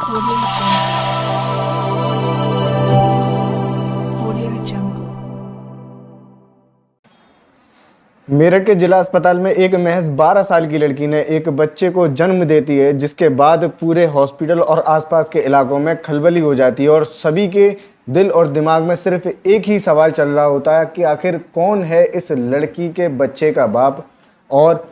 Audio Jungle. Meerut के जिला अस्पताल में एक महज 12 साल की लड़की ने एक बच्चे को जन्म देती है, जिसके बाद पूरे हॉस्पिटल और आसपास के इलाकों में खलबली हो जाती है और सभी के दिल और दिमाग में सिर्फ एक ही सवाल चल रहा होता है कि आखिर कौन है इस लड़की के बच्चे का बाप और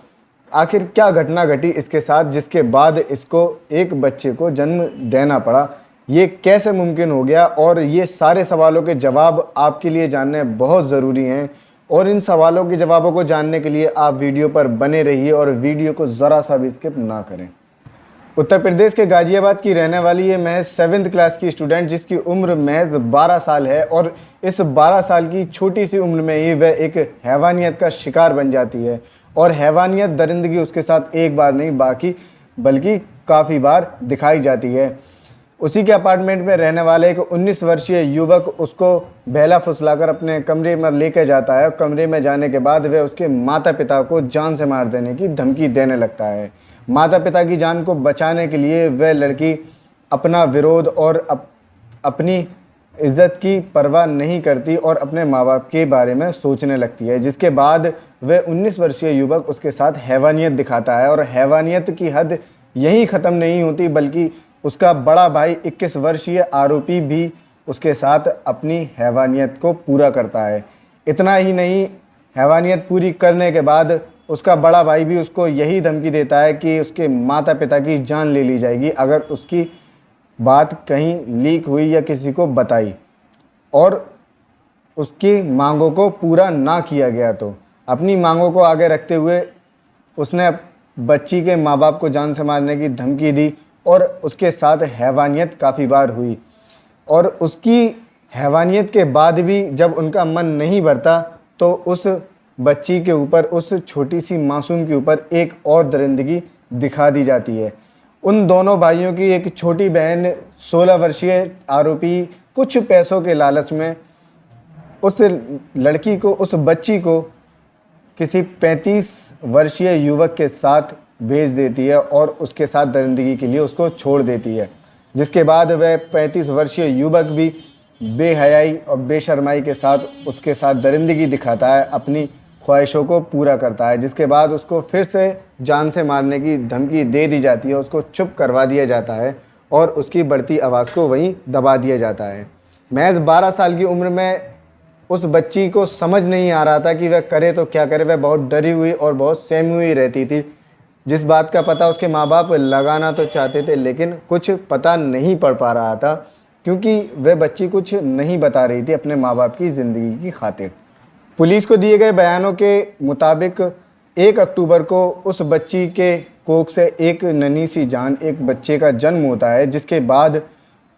आखिर क्या घटना घटी इसके साथ, जिसके बाद इसको एक बच्चे को जन्म देना पड़ा। ये कैसे मुमकिन हो गया, और ये सारे सवालों के जवाब आपके लिए जानने बहुत ज़रूरी हैं। और इन सवालों के जवाबों को जानने के लिए आप वीडियो पर बने रहिए और वीडियो को ज़रा सा भी स्किप ना करें। उत्तर प्रदेश के गाजियाबाद की रहने वाली ये महज 7th क्लास की स्टूडेंट, जिसकी उम्र महज 12 साल है, और इस 12 साल की छोटी सी उम्र में ही वह एक हैवानियत का शिकार बन जाती है। और हैवानियत दरिंदगी उसके साथ एक बार नहीं बल्कि काफ़ी बार दिखाई जाती है। उसी के अपार्टमेंट में रहने वाले एक 19 वर्षीय युवक उसको बहला फुसलाकर अपने कमरे में लेकर जाता है। कमरे में जाने के बाद वह उसके माता पिता को जान से मार देने की धमकी देने लगता है। माता पिता की जान को बचाने के लिए वह लड़की अपना विरोध और अपनी इज्जत की परवाह नहीं करती और अपने माँ बाप के बारे में सोचने लगती है, जिसके बाद वह 19 वर्षीय युवक उसके साथ हैवानियत दिखाता है। और हैवानियत की हद यहीं ख़त्म नहीं होती, बल्कि उसका बड़ा भाई 21 वर्षीय आरोपी भी उसके साथ अपनी हैवानियत को पूरा करता है। इतना ही नहीं, हैवानियत पूरी करने के बाद उसका बड़ा भाई भी उसको यही धमकी देता है कि उसके माता पिता की जान ले ली जाएगी अगर उसकी बात कहीं लीक हुई या किसी को बताई और उसकी मांगों को पूरा ना किया गया तो। अपनी मांगों को आगे रखते हुए उसने बच्ची के माँ बाप को जान से मारने की धमकी दी और उसके साथ हैवानियत काफ़ी बार हुई। और उसकी हैवानियत के बाद भी जब उनका मन नहीं भरता तो उस बच्ची के ऊपर, उस छोटी सी मासूम के ऊपर एक और दरिंदगी दिखा दी जाती है। उन दोनों भाइयों की एक छोटी बहन 16 वर्षीय आरोपी कुछ पैसों के लालच में उस लड़की को, उस बच्ची को किसी 35 वर्षीय युवक के साथ भेज देती है और उसके साथ दरिंदगी के लिए उसको छोड़ देती है, जिसके बाद वह 35 वर्षीय युवक भी बेहयाई और बेशर्माई के साथ उसके साथ दरिंदगी दिखाता है, अपनी ख्वाहिशों को पूरा करता है। जिसके बाद उसको फिर से जान से मारने की धमकी दे दी जाती है, उसको चुप करवा दिया जाता है और उसकी बढ़ती आवाज़ को वहीं दबा दिया जाता है। महज 12 साल की उम्र में उस बच्ची को समझ नहीं आ रहा था कि वह करे तो क्या करे। वह बहुत डरी हुई और बहुत सहमी हुई रहती थी। जिस बात का पता उसके माँ बाप लगाना तो चाहते थे, लेकिन कुछ पता नहीं पड़ पा रहा था, क्योंकि वह बच्ची कुछ नहीं बता रही थी अपने माँ बाप की ज़िंदगी की खातिर। पुलिस को दिए गए बयानों के मुताबिक 1 अक्टूबर को उस बच्ची के कोख से एक नन्ही सी जान, एक बच्चे का जन्म होता है, जिसके बाद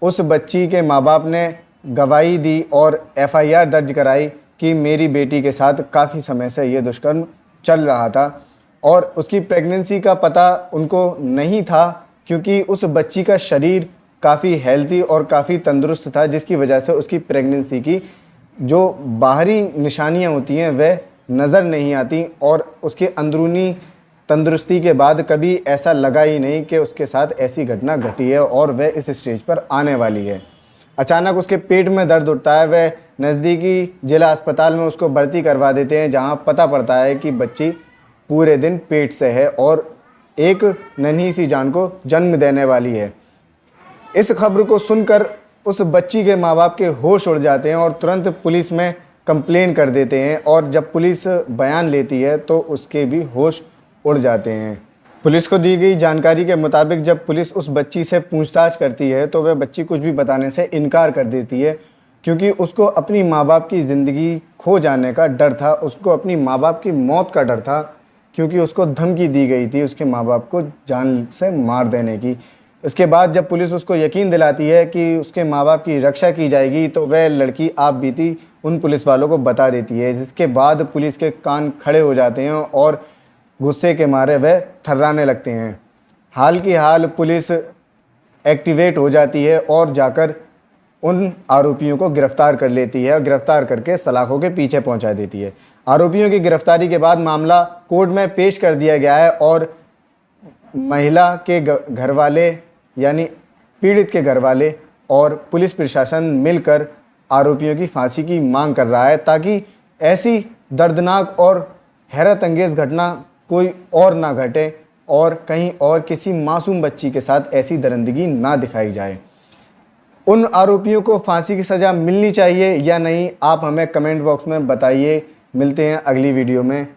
उस बच्ची के माँ बाप ने गवाही दी और FIR दर्ज कराई कि मेरी बेटी के साथ काफ़ी समय से ये दुष्कर्म चल रहा था। और उसकी प्रेगनेंसी का पता उनको नहीं था, क्योंकि उस बच्ची का शरीर काफ़ी हेल्दी और काफ़ी तंदुरुस्त था, जिसकी वजह से उसकी प्रेगनेंसी की जो बाहरी निशानियां होती हैं वह नज़र नहीं आती। और उसके अंदरूनी तंदुरुस्ती के बाद कभी ऐसा लगा ही नहीं कि उसके साथ ऐसी घटना घटी है और वह इस स्टेज पर आने वाली है। अचानक उसके पेट में दर्द उठता है। वह नज़दीकी जिला अस्पताल में उसको भर्ती करवा देते हैं, जहां पता पड़ता है कि बच्ची पूरे दिन पेट से है और एक नन्ही सी जान को जन्म देने वाली है। इस खबर को सुनकर उस बच्ची के माँ बाप के होश उड़ जाते हैं और तुरंत पुलिस में कंप्लेन कर देते हैं। और जब पुलिस बयान लेती है तो उसके भी होश उड़ जाते हैं। पुलिस को दी गई जानकारी के मुताबिक जब पुलिस उस बच्ची से पूछताछ करती है तो वह बच्ची कुछ भी बताने से इनकार कर देती है, क्योंकि उसको अपनी माँ बाप की ज़िंदगी खो जाने का डर था, उसको अपनी माँ बाप की मौत का डर था, क्योंकि उसको धमकी दी गई थी उसके माँ बाप को जान से मार देने की। इसके बाद जब पुलिस उसको यकीन दिलाती है कि उसके माँ बाप की रक्षा की जाएगी तो वह लड़की आप बीती उन पुलिस वालों को बता देती है, जिसके बाद पुलिस के कान खड़े हो जाते हैं और गुस्से के मारे वह थर्राने लगते हैं। हाल की हाल पुलिस एक्टिवेट हो जाती है और जाकर उन आरोपियों को गिरफ्तार कर लेती है और गिरफ्तार करके सलाखों के पीछे पहुंचा देती है। आरोपियों की गिरफ्तारी के बाद मामला कोर्ट में पेश कर दिया गया है और महिला के घर वाले यानी पीड़ित के घर वाले और पुलिस प्रशासन मिलकर आरोपियों की फांसी की मांग कर रहा है, ताकि ऐसी दर्दनाक और हैरत अंगेज घटना कोई और ना घटे और कहीं और किसी मासूम बच्ची के साथ ऐसी दरिंदगी ना दिखाई जाए। उन आरोपियों को फांसी की सज़ा मिलनी चाहिए या नहीं, आप हमें कमेंट बॉक्स में बताइए। मिलते हैं अगली वीडियो में।